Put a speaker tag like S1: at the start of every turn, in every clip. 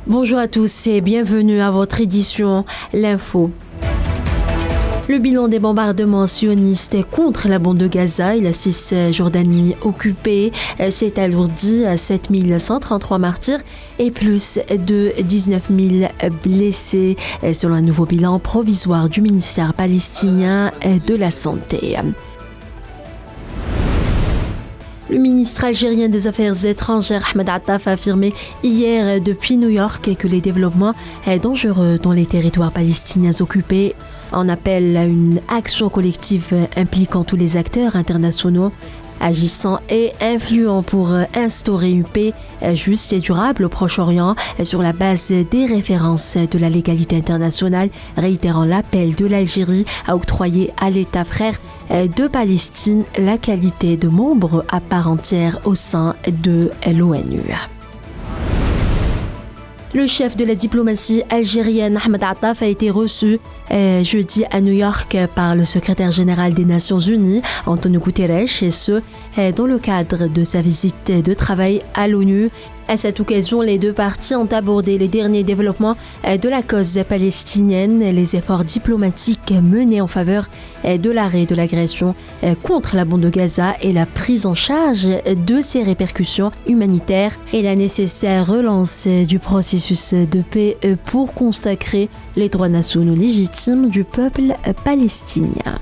S1: Bonjour à tous et bienvenue à votre édition L'Info. Le bilan des bombardements sionistes contre la bande de Gaza et la Cisjordanie occupée s'est alourdi à 7133 martyrs et plus de 19 000 blessés, selon un nouveau bilan provisoire du ministère palestinien de la Santé. Le ministre algérien des Affaires étrangères Ahmed Attaf a affirmé hier depuis New York que les développements dangereux dans les territoires palestiniens occupés en appellent à une action collective impliquant tous les acteurs internationaux agissant et influents pour instaurer une paix juste et durable au Proche-Orient sur la base des références de la légalité internationale, réitérant l'appel de l'Algérie à octroyer à l'État frère de Palestine la qualité de membre à part entière au sein de l'ONU. Le chef de la diplomatie algérienne Ahmed Attaf a été reçu jeudi à New York par le secrétaire général des Nations Unies, Antonio Guterres, et ce, dans le cadre de sa visite de travail à l'ONU. À cette occasion, les deux parties ont abordé les derniers développements de la cause palestinienne, les efforts diplomatiques menés en faveur de l'arrêt de l'agression contre la bande de Gaza et la prise en charge de ses répercussions humanitaires et la nécessaire relance du processus de paix pour consacrer les droits nationaux légitimes du peuple palestinien.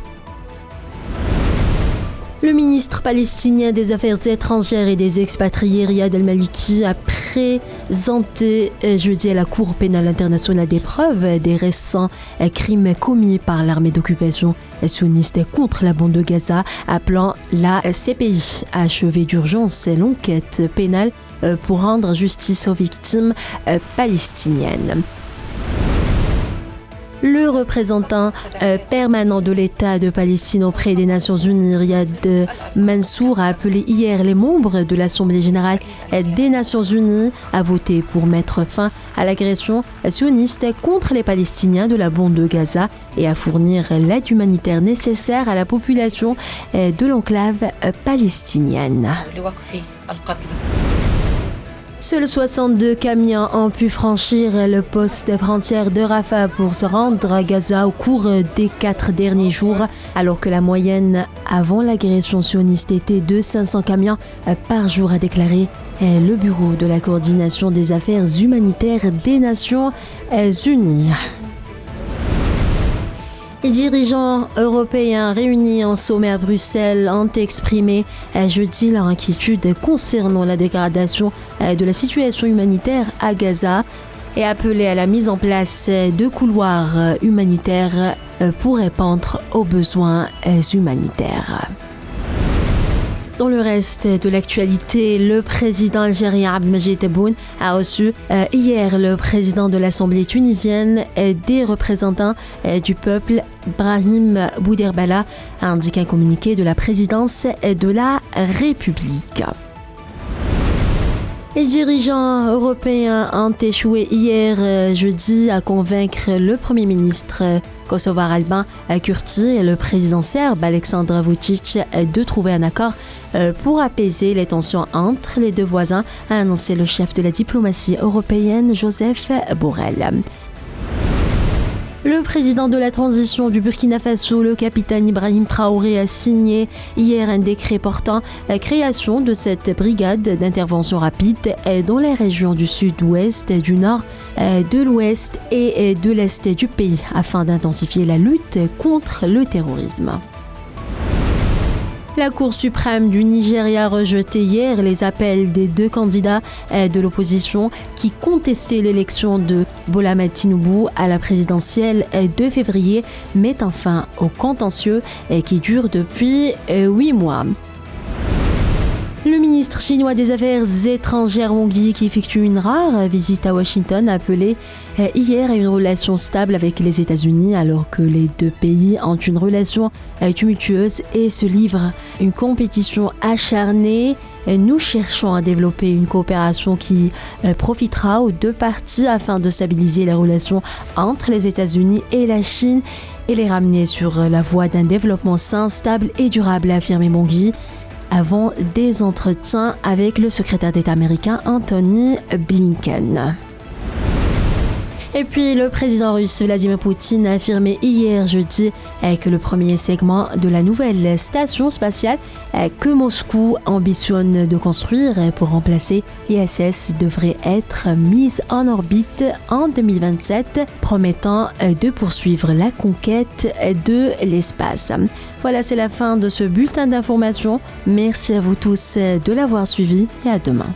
S1: Le ministre palestinien des Affaires étrangères et des expatriés Riyad al-Maliki a présenté jeudi à la Cour pénale internationale des preuves des récents crimes commis par l'armée d'occupation sioniste contre la bande de Gaza, appelant la CPI à achever d'urgence l'enquête pénale pour rendre justice aux victimes palestiniennes. Le représentant permanent de l'État de Palestine auprès des Nations Unies, Riyad Mansour, a appelé hier les membres de l'Assemblée générale des Nations Unies à voter pour mettre fin à l'agression sioniste contre les Palestiniens de la bande de Gaza et à fournir l'aide humanitaire nécessaire à la population de l'enclave palestinienne. Seuls 62 camions ont pu franchir le poste de frontière de Rafah pour se rendre à Gaza au cours des 4 derniers jours, alors que la moyenne avant l'agression sioniste était de 500 camions par jour, a déclaré le Bureau de la coordination des affaires humanitaires des Nations Unies. Les dirigeants européens réunis en sommet à Bruxelles ont exprimé jeudi leur inquiétude concernant la dégradation de la situation humanitaire à Gaza et appelé à la mise en place de couloirs humanitaires pour répondre aux besoins humanitaires. Dans le reste de l'actualité, le président algérien Abdelmadjid Tebboune a reçu hier le président de l'Assemblée tunisienne et des représentants du peuple, Brahim Bouderbala, a indiqué un communiqué de la présidence de la République. Les dirigeants européens ont échoué hier jeudi à convaincre le Premier ministre kosovar Albin Kurti et le président serbe Aleksandar Vučić de trouver un accord pour apaiser les tensions entre les deux voisins, a annoncé le chef de la diplomatie européenne Joseph Borrell. Le président de la transition du Burkina Faso, le capitaine Ibrahim Traoré, a signé hier un décret portant la création de cette brigade d'intervention rapide dans les régions du sud-ouest, du nord, de l'ouest et de l'est du pays afin d'intensifier la lutte contre le terrorisme. La Cour suprême du Nigeria a rejeté hier les appels des deux candidats de l'opposition qui contestaient l'élection de Bola Ahmed Tinubu à la présidentielle de février, mettant fin au contentieux qui dure depuis 8 mois. Le ministre chinois des Affaires étrangères Wang Yi, qui effectue une rare visite à Washington, a appelé hier à une relation stable avec les États-Unis alors que les deux pays ont une relation tumultueuse et se livrent une compétition acharnée. Nous cherchons à développer une coopération qui profitera aux deux parties afin de stabiliser les relations entre les États-Unis et la Chine et les ramener sur la voie d'un développement sain, stable et durable, a affirmé Wang Yi avant des entretiens avec le secrétaire d'État américain Antony Blinken. Et puis le président russe Vladimir Poutine a affirmé hier jeudi que le premier segment de la nouvelle station spatiale que Moscou ambitionne de construire pour remplacer l'ISS devrait être mise en orbite en 2027, promettant de poursuivre la conquête de l'espace. Voilà, c'est la fin de ce bulletin d'information. Merci à vous tous de l'avoir suivi et à demain.